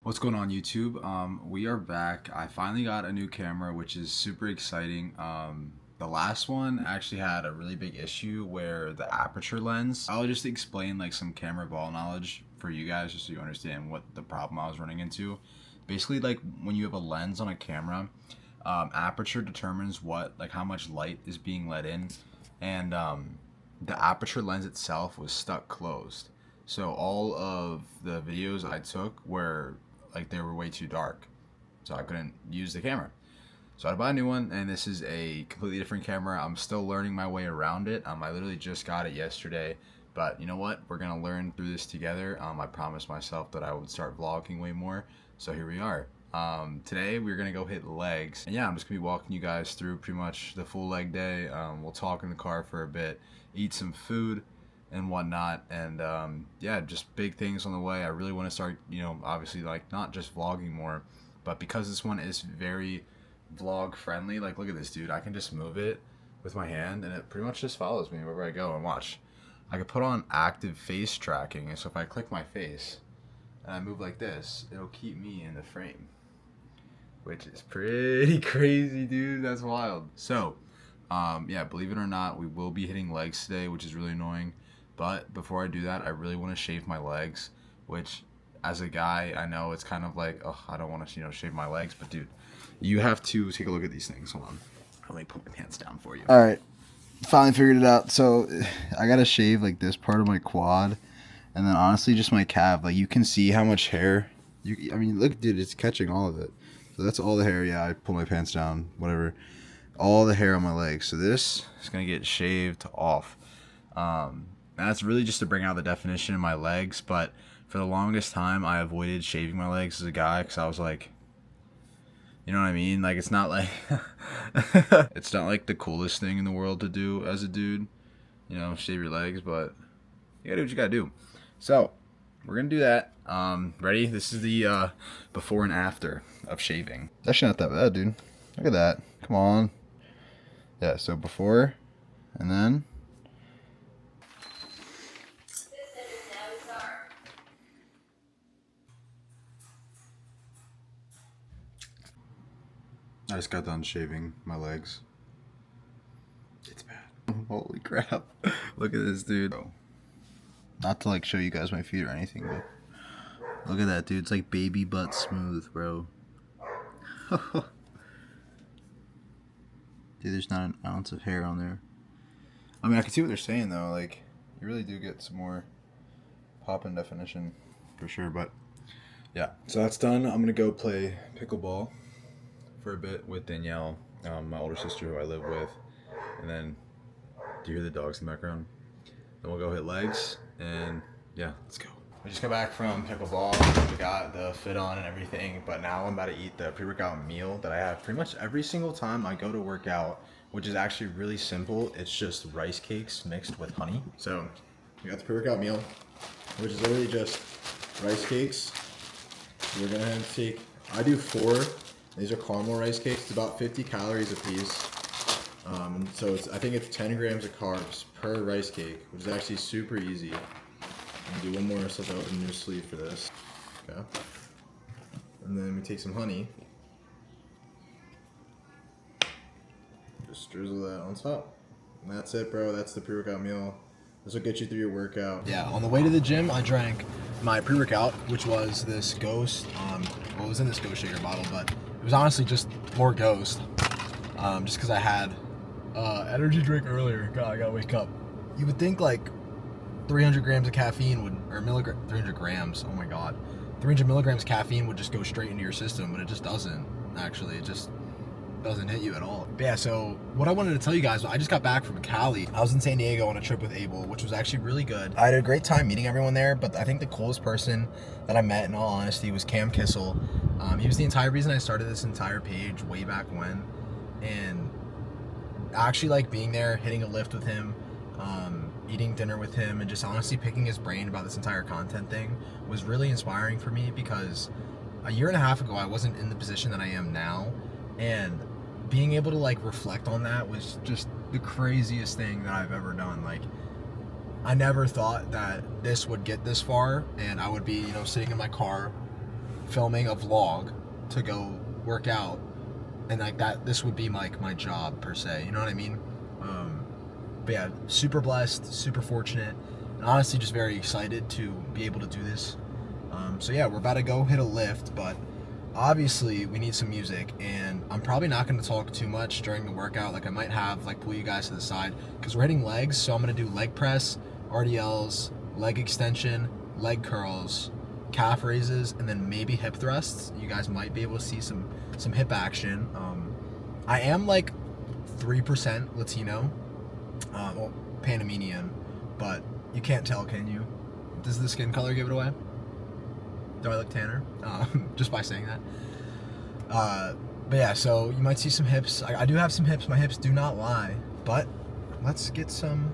What's going on, YouTube? We are back. I finally got a new camera, which is super exciting. The last one actually had a really big issue where the aperture lens. I'll just explain like some camera ball knowledge for you guys just so you understand what the problem I was running into. Basically, like when you have a lens on a camera, aperture determines how much light is being let in, and the aperture lens itself was stuck closed. So all of the videos I took were they were way too dark, so I couldn't use the camera. So I had to buy a new one, and this is a completely different camera. I'm still learning my way around it. I literally just got it yesterday, but you know what? We're gonna learn through this together. I promised myself that I would start vlogging way more, so here we are. Today we're gonna go hit legs, and yeah, I'm just gonna be walking you guys through pretty much the full leg day. We'll talk in the car for a bit, eat some food and whatnot, and yeah, just big things on the way. I really want to start, obviously not just vlogging more, but because this one is very vlog friendly, look at this, dude. I can just move it with my hand and it pretty much just follows me wherever I go. And watch, I could put on active face tracking, and so if I click my face and I move like this, it'll keep me in the frame, which is pretty crazy, dude. That's wild. So yeah, believe it or not, we will be hitting legs today, which is really annoying. But before I do that, I really want to shave my legs, which as a guy, I know it's kind of like, oh, I don't want to, shave my legs. But dude, you have to take a look at these things. Hold on. Let me put my pants down for you. All right. Finally figured it out. So I got to shave like this part of my quad, and then honestly just my calf. Like you can see how much hair. I mean, look, dude, it's catching all of it. So that's all the hair. Yeah, I pull my pants down, whatever. All the hair on my legs. So this is going to get shaved off. That's really just to bring out the definition in my legs, but for the longest time I avoided shaving my legs as a guy because I was like, you know what I mean? Like, it's not like it's not like the coolest thing in the world to do as a dude, shave your legs, but you gotta do what you gotta do. So we're gonna do that. Ready? This is the before and after of shaving. It's actually not that bad, dude. Look at that. Come on. Yeah, so before and then. I just got done shaving my legs. It's bad. Holy crap. Look at this, dude. Not to show you guys my feet or anything, but look at that, dude. It's like baby butt smooth, bro. Dude, there's not an ounce of hair on there. I mean, I can see what they're saying, though. Like, you really do get some more pop in definition, for sure, but yeah. So that's done. I'm going to go play pickleball for a bit with Danielle, my older sister who I live with, and then do you hear the dogs in the background? Then we'll go hit legs, and yeah, let's go. I just got back from pickleball. We got the fit on and everything, but now I'm about to eat the pre-workout meal that I have pretty much every single time I go to work out, which is actually really simple. It's just rice cakes mixed with honey. So we got the pre-workout meal, which is literally just rice cakes. We're gonna take, I do 4. These are caramel rice cakes. It's about 50 calories a piece. So I think it's 10 grams of carbs per rice cake, which is actually super easy. I'll do one more so I'll open a new sleeve for this. Okay. And then we take some honey. Just drizzle that on top. And that's it, bro. That's the pre-workout meal. This will get you through your workout. Yeah, on the way to the gym, I drank my pre-workout, which was this Ghost. Well, it was in this Ghost shaker bottle, but it was honestly just more Ghost. Just because I had energy drink earlier. God, I gotta wake up. You would think 300 grams of caffeine would, or 300 grams, oh my God. 300 milligrams of caffeine would just go straight into your system, but it just doesn't, actually. It just doesn't hit you at all. But yeah, so what I wanted to tell you guys, I just got back from Cali. I was in San Diego on a trip with Abel, which was actually really good. I had a great time meeting everyone there, but I think the coolest person that I met, in all honesty, was Cam Kissel. He was the entire reason I started this entire page way back when, and actually being there, hitting a lift with him, eating dinner with him, and just honestly picking his brain about this entire content thing was really inspiring for me, because a year and a half ago I wasn't in the position that I am now, and being able to reflect on that was just the craziest thing that I've ever done. I never thought that this would get this far, and I would be, sitting in my car filming a vlog to go work out, and like that, this would be like my job per se. You know what I mean? But yeah, super blessed, super fortunate, and honestly just very excited to be able to do this. So yeah, we're about to go hit a lift, but obviously we need some music, and I'm probably not going to talk too much during the workout. Like I might have like pull you guys to the side because we're hitting legs, so I'm going to do leg press, RDLs, leg extension, leg curls, calf raises, and then maybe hip thrusts. You guys might be able to see some hip action. I am like 3% Latino, well, Panamanian, but you can't tell, can you? Does the skin color give it away? Do I look tanner? Just by saying that. But yeah, so you might see some hips. I do have some hips. My hips do not lie. But let's get some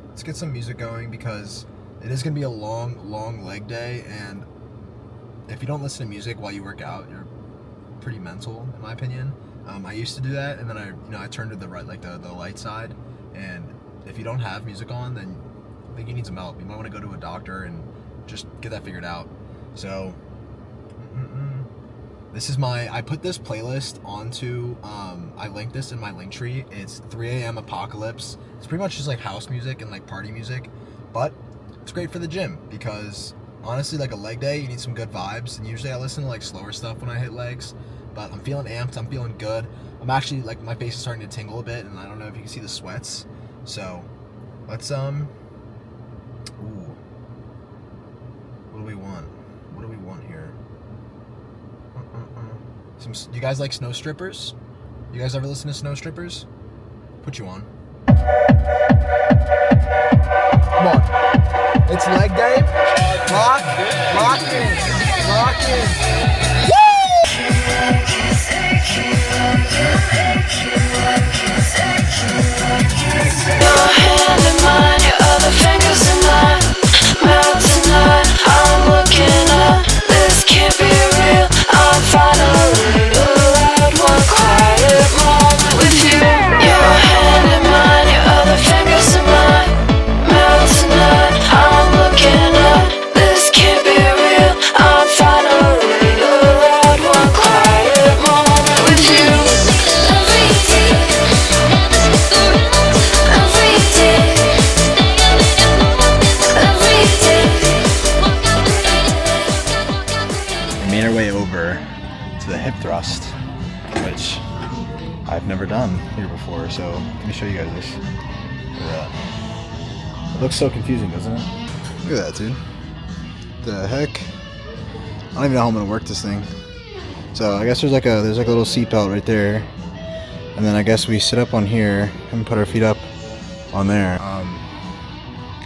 music going, because it is gonna be a long leg day, and if you don't listen to music while you work out, you're pretty mental, in my opinion. I used to do that, and then I turned to the right, like the light side. And if you don't have music on, then I think you need some help. You might want to go to a doctor and just get that figured out. So. This is I put this playlist onto, I linked this in my link tree. It's 3 a.m. Apocalypse. It's pretty much just like house music and like party music, but it's great for the gym because honestly, like a leg day, you need some good vibes. And usually I listen to like slower stuff when I hit legs, but I'm feeling amped. I'm feeling good. I'm actually like, my face is starting to tingle a bit, and I don't know if you can see the sweats. So let's, ooh, what do we want? What do we want here? You guys like snow strippers? You guys ever listen to snow strippers? Put you on. Come on. It's leg day. Lock in. Your hand in mine, your other fingers in mine. Mouth tonight, I'm looking up. This can't be real. I'm finally allowed one quiet moment with you. Your hand in mine, your other fingers in mine. Mouth tonight, I'm looking up. This can't be real. I'm finally allowed one quiet moment with you. Every day, every day, every day. We made our way over to the hip thrust, which I've never done here before, so let me show you guys this. Look at that. It looks so confusing, doesn't it? Look at that, dude. The heck? I don't even know how I'm gonna work this thing. So I guess there's like a little seat belt right there, and then I guess we sit up on here and put our feet up on there.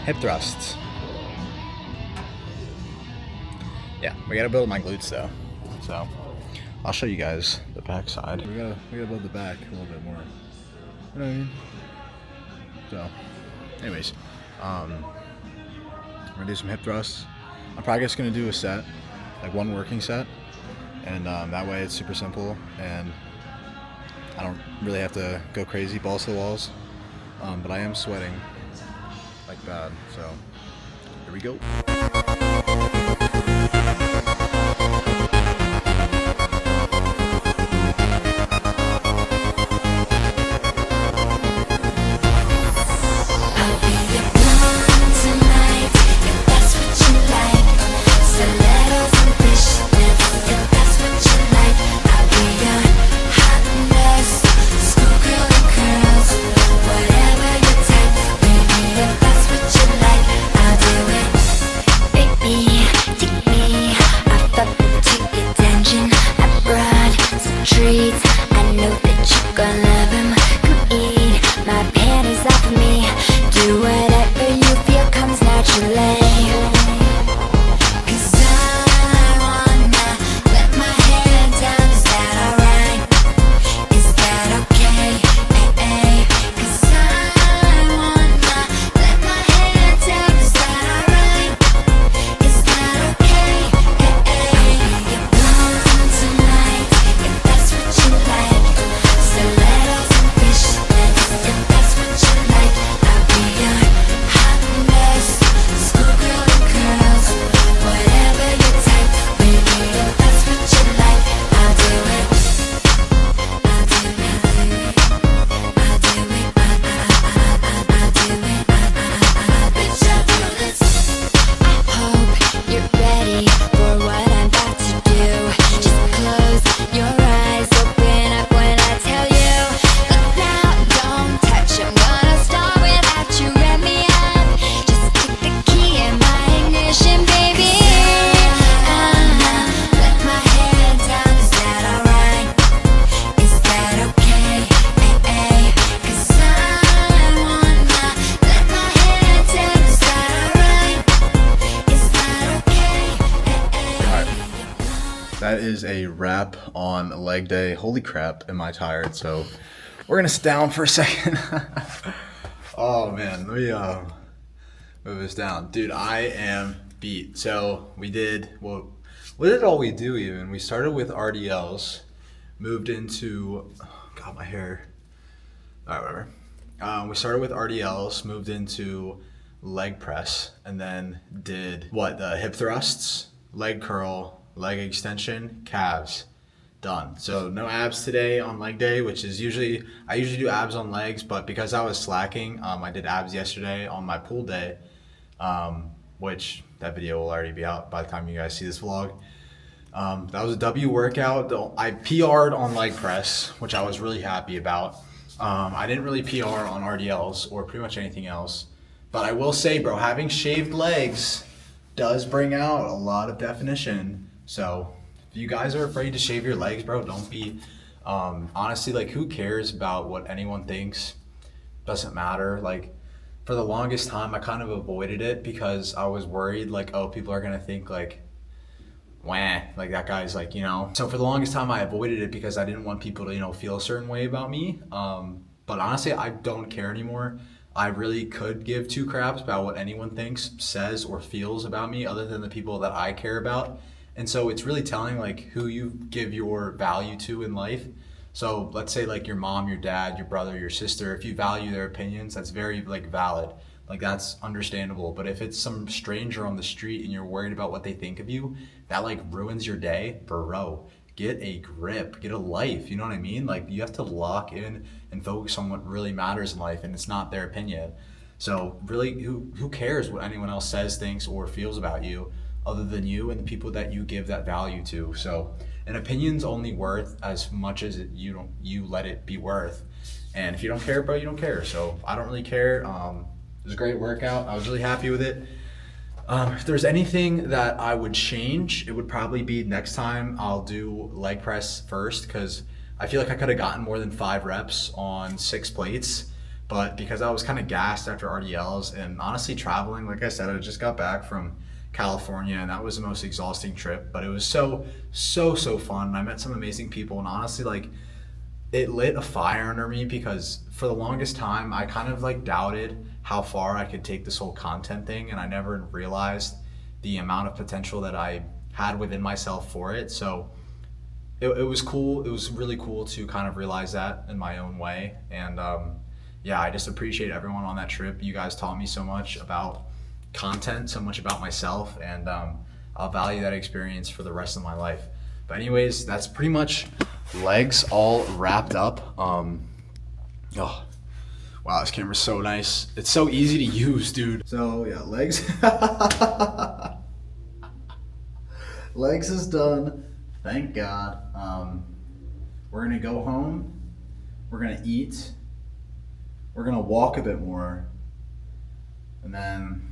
Hip thrusts. Yeah, we gotta build my glutes though. So I'll show you guys the back side. We gotta build the back a little bit more. You know what I mean? So, anyways, we're gonna do some hip thrusts. I'm probably just gonna do a set, like one working set, and that way it's super simple, and I don't really have to go crazy, balls to the walls. But I am sweating like bad, so here we go. wrap on leg day. Holy crap, am I tired? So we're gonna sit down for a second. Oh man, let me move this down. Dude, I am beat. So we did, well, what did all we do even? We started with RDLs, moved into, God, my hair. All right, whatever. We started with RDLs, moved into leg press, and then did the hip thrusts, leg curl, leg extension, calves. Done. So no abs today on leg day, which is I usually do abs on legs, but because I was slacking, I did abs yesterday on my pool day, which that video will already be out by the time you guys see this vlog. That was a W workout. I PR'd on leg press, which I was really happy about. I didn't really PR on RDLs or pretty much anything else, but I will say, bro, having shaved legs does bring out a lot of definition. So if you guys are afraid to shave your legs, bro, don't be. Honestly, like, who cares about what anyone thinks? Doesn't matter. Like, for the longest time, I kind of avoided it because I was worried, like, oh, people are gonna think like, wah, like that guy's like, you know. So for the longest time, I avoided it because I didn't want people to, you know, feel a certain way about me. But honestly, I don't care anymore. I really could give two craps about what anyone thinks, says, or feels about me, other than the people that I care about. And so it's really telling, like, who you give your value to in life. So let's say, like, your mom, your dad, your brother, your sister, if you value their opinions, that's very, like, valid. Like, that's understandable. But if it's some stranger on the street and you're worried about what they think of you, that, like, ruins your day, bro. Get a grip, get a life, you know what I mean? Like, you have to lock in and focus on what really matters in life, and it's not their opinion. So really, who cares what anyone else says, thinks, or feels about you, other than you and the people that you give that value to. So an opinion's only worth as much as you let it be worth. And if you don't care, bro, you don't care. So I don't really care. It was a great workout. I was really happy with it. If there's anything that I would change, it would probably be next time I'll do leg press first, because I feel like I could have gotten more than 5 reps on 6 plates. But because I was kind of gassed after RDLs and honestly traveling, like I said, I just got back from California, and that was the most exhausting trip, but it was so fun. I met some amazing people, and honestly, like, it lit a fire under me, because for the longest time I kind of like doubted how far I could take this whole content thing, and I never realized the amount of potential that I had within myself for it. So it was cool. It was really cool to kind of realize that in my own way. And yeah, I just appreciate everyone on that trip. You guys taught me so much about content, so much about myself, and I'll value that experience for the rest of my life. But anyways, that's pretty much legs all wrapped up. Oh, wow, this camera's so nice. It's so easy to use, dude. So yeah, legs. Legs is done, thank God. We're gonna go home, we're gonna eat, we're gonna walk a bit more, and then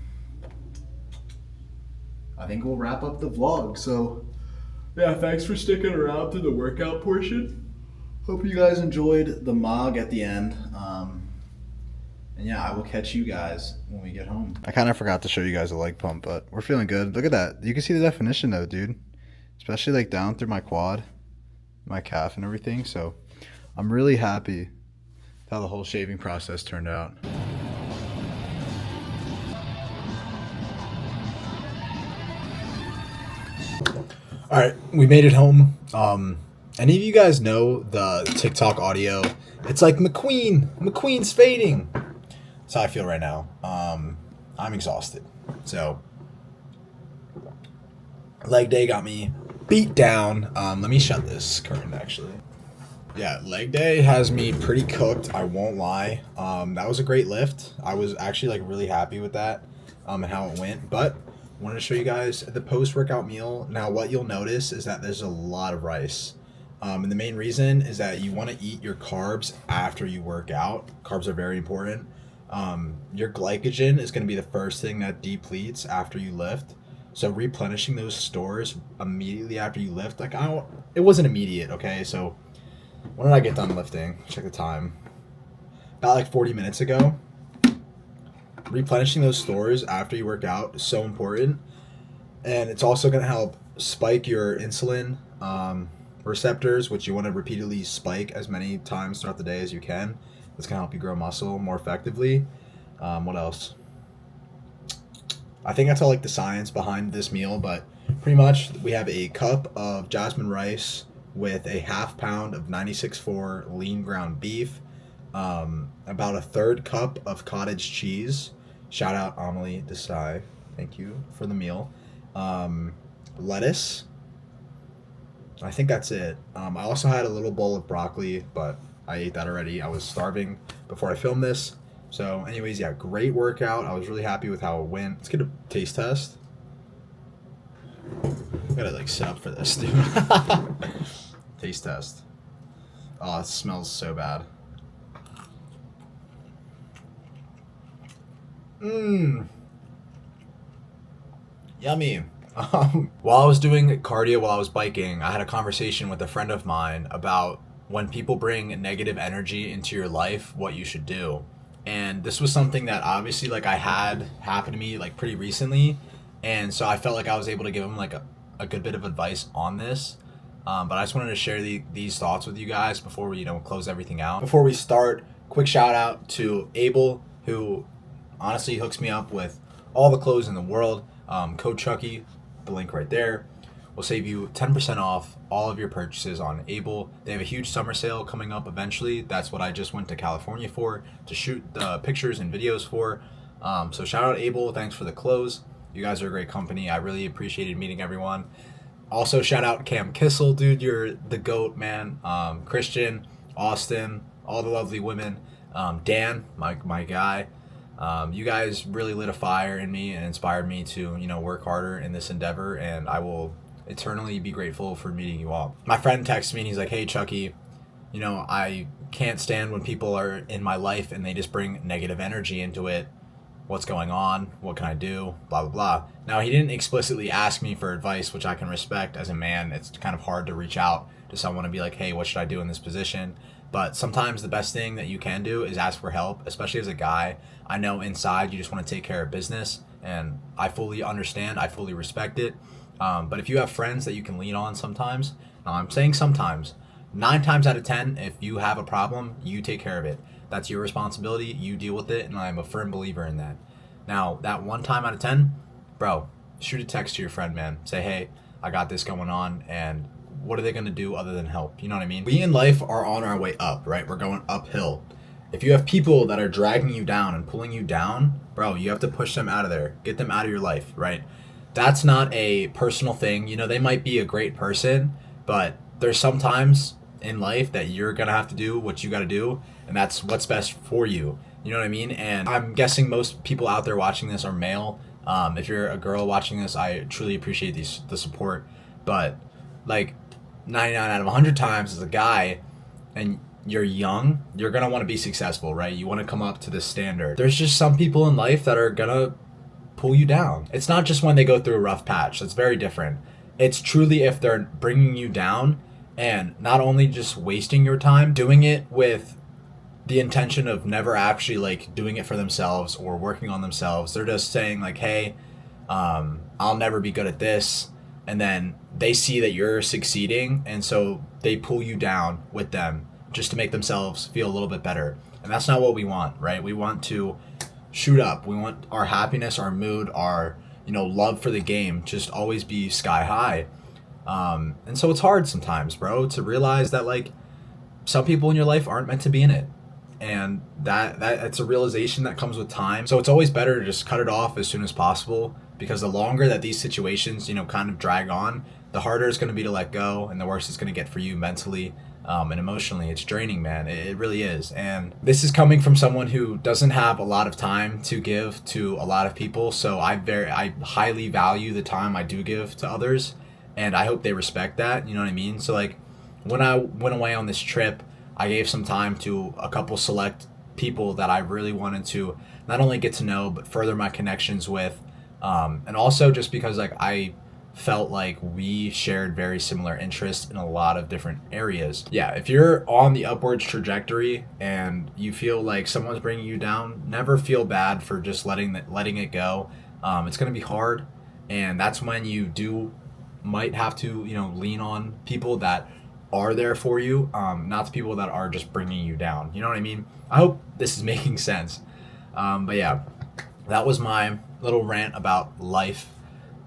I think we'll wrap up the vlog. So yeah, thanks for sticking around through the workout portion. Hope you guys enjoyed the mog at the end. And yeah, I will catch you guys when we get home. I kind of forgot to show you guys a leg pump, but we're feeling good. Look at that. You can see the definition though, dude. Especially like down through my quad, my calf and everything. So I'm really happy with how the whole shaving process turned out. All right, we made it home. Any of you guys know the TikTok audio? It's like McQueen's fading. That's how I feel right now. I'm exhausted. So leg day got me beat down. Let me shut this curtain actually. Yeah, leg day has me pretty cooked, I won't lie. That was a great lift. I was actually like really happy with that and how it went. But I wanted to show you guys the post-workout meal. Now what you'll notice is that there's a lot of rice. And the main reason is that you want to eat your carbs after you work out. Carbs are very important. Your glycogen is going to be the first thing that depletes after you lift. So replenishing those stores immediately after you lift, like it wasn't immediate, okay? So when did I get done lifting? Check the time. About like 40 minutes ago. Replenishing those stores after you work out is so important. And it's also going to help spike your insulin receptors, which you want to repeatedly spike as many times throughout the day as you can. That's going to help you grow muscle more effectively. What else? I think that's all like the science behind this meal, but pretty much we have a cup of jasmine rice with a half pound of 96.4 lean ground beef, about a third cup of cottage cheese. Shout out Amelie Desai. Thank you for the meal. Lettuce. I think that's it. I also had a little bowl of broccoli, but I ate that already. I was starving before I filmed this. So anyways, yeah, great workout. I was really happy with how it went. Let's get a taste test. I gotta like set up for this, dude. Taste test. Oh, it smells so bad. Yummy. While I was doing cardio, while I was biking, I had a conversation with a friend of mine about when people bring negative energy into your life, what you should do. And this was something that obviously like I had happen to me like pretty recently. And so I felt like I was able to give him like a good bit of advice on this. But I just wanted to share these thoughts with you guys before we, close everything out. Before we start, quick shout out to Abel, who honestly hooks me up with all the clothes in the world. Code Chucky, the link right there, will save you 10% off all of your purchases on Able. They have a huge summer sale coming up eventually. That's what I just went to California for, to shoot the pictures and videos for. So shout out Able. Thanks for the clothes. You guys are a great company. I really appreciated meeting everyone. Also shout out Cam Kissel, dude. You're the GOAT, man. Christian, Austin, all the lovely women. Dan, my guy. You guys really lit a fire in me and inspired me to, work harder in this endeavor, and I will eternally be grateful for meeting you all. My friend texted me and he's like, hey Chucky, I can't stand when people are in my life and they just bring negative energy into it. What's going on? What can I do? Blah, blah, blah. Now, he didn't explicitly ask me for advice, which I can respect as a man. It's kind of hard to reach out to someone and be like, hey, what should I do in this position? But sometimes the best thing that you can do is ask for help, especially as a guy. I know inside you just want to take care of business, and I fully understand. I fully respect it. But if you have friends that you can lean on sometimes, I'm saying sometimes, 9 times out of 10, if you have a problem, you take care of it. That's your responsibility. You deal with it, and I'm a firm believer in that. Now, that 1 time out of 10, bro, shoot a text to your friend, man. Say, hey, I got this going on, and what are they going to do other than help? You know what I mean? We in life are on our way up, right? We're going uphill. If you have people that are dragging you down and pulling you down, bro, you have to push them out of there. Get them out of your life, right? That's not a personal thing. They might be a great person, but there's sometimes in life that you're going to have to do what you got to do, and that's what's best for you. You know what I mean? And I'm guessing most people out there watching this are male. If you're a girl watching this, I truly appreciate the support. But like 99 out of 100 times as a guy and you're young, you're going to want to be successful, right? You want to come up to this standard. There's just some people in life that are going to pull you down. It's not just when they go through a rough patch. That's very different. It's truly if they're bringing you down and not only just wasting your time, doing it with the intention of never actually like doing it for themselves or working on themselves. They're just saying like, hey, I'll never be good at this. And then they see that you're succeeding, and so they pull you down with them just to make themselves feel a little bit better. And that's not what we want, right? We want to shoot up. We want our happiness, our mood, our love for the game just always be sky high. And so it's hard sometimes, bro, to realize that like some people in your life aren't meant to be in it. And that it's a realization that comes with time. So it's always better to just cut it off as soon as possible, because the longer that these situations, kind of drag on, the harder it's going to be to let go, and the worse it's going to get for you mentally and emotionally. It's draining, man. It really is. And this is coming from someone who doesn't have a lot of time to give to a lot of people. So I highly value the time I do give to others, and I hope they respect that. You know what I mean? So like when I went away on this trip, I gave some time to a couple select people that I really wanted to not only get to know, but further my connections with. And also just because like I felt like we shared very similar interests in a lot of different areas. Yeah, if you're on the upwards trajectory and you feel like someone's bringing you down, never feel bad for just letting it go. It's going to be hard, and that's when you might have to, lean on people that are there for you, not the people that are just bringing you down. You know what I mean? I hope this is making sense. But yeah, that was my little rant about life.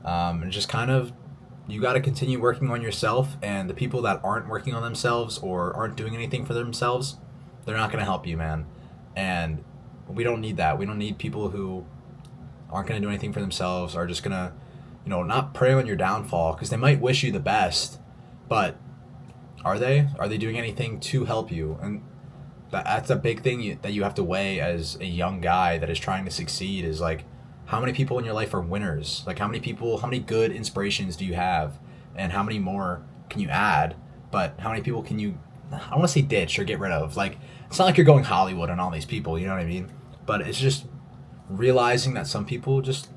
And just kind of, you got to continue working on yourself, and the people that aren't working on themselves or aren't doing anything for themselves, they're not going to help you, man. And we don't need that. We don't need people who aren't going to do anything for themselves, are just going to, you know, not prey on your downfall, because they might wish you the best, but are they doing anything to help you? And that's a big thing that you have to weigh as a young guy that is trying to succeed, is like, how many people in your life are winners? Like, how many good inspirations do you have? And how many more can you add? But how many people can you, I don't want to say ditch or get rid of. Like, it's not like you're going Hollywood on all these people, you know what I mean? But it's just realizing that some people just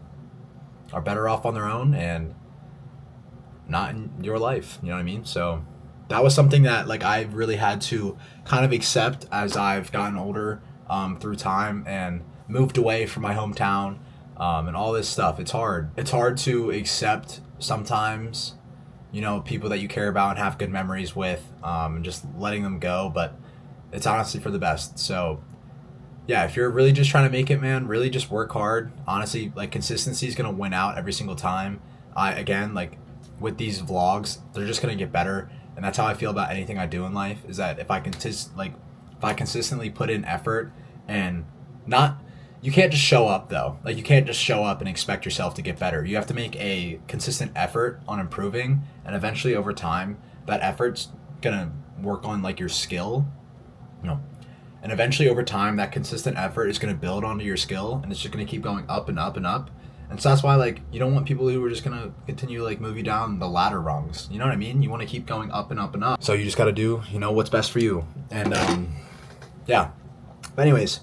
are better off on their own and not in your life, you know what I mean? So that was something that, like, I really had to kind of accept as I've gotten older, through time, and moved away from my hometown, and all this stuff. It's hard to accept sometimes, you know, people that you care about and have good memories with, and just letting them go, but it's honestly for the best. So yeah, if you're really just trying to make it, man, really just work hard. Honestly, like, consistency is going to win out every single time. Again, like, with these vlogs, they're just going to get better. And that's how I feel about anything I do in life, is that if I consistently put in effort, and you can't just show up though. Like, you can't just show up and expect yourself to get better. You have to make a consistent effort on improving, and eventually over time, that effort's going to work on, like, your skill, you know. And eventually over time, that consistent effort is going to build onto your skill, and it's just going to keep going up and up and up. And so that's why, like, you don't want people who are just going to continue to, like, move you down the ladder rungs. You know what I mean? You want to keep going up and up and up. So you just got to do, you know, what's best for you. And, yeah. But anyways,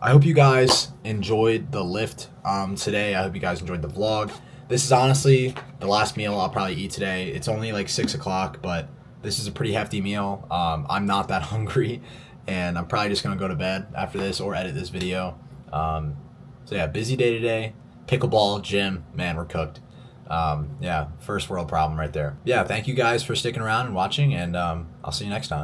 I hope you guys enjoyed the lift today. I hope you guys enjoyed the vlog. This is honestly the last meal I'll probably eat today. It's only like 6 o'clock, but this is a pretty hefty meal. I'm not that hungry, and I'm probably just going to go to bed after this or edit this video. So yeah, busy day today. Pickleball, gym, man, we're cooked. Yeah, first world problem right there. Yeah, thank you guys for sticking around and watching, and I'll see you next time.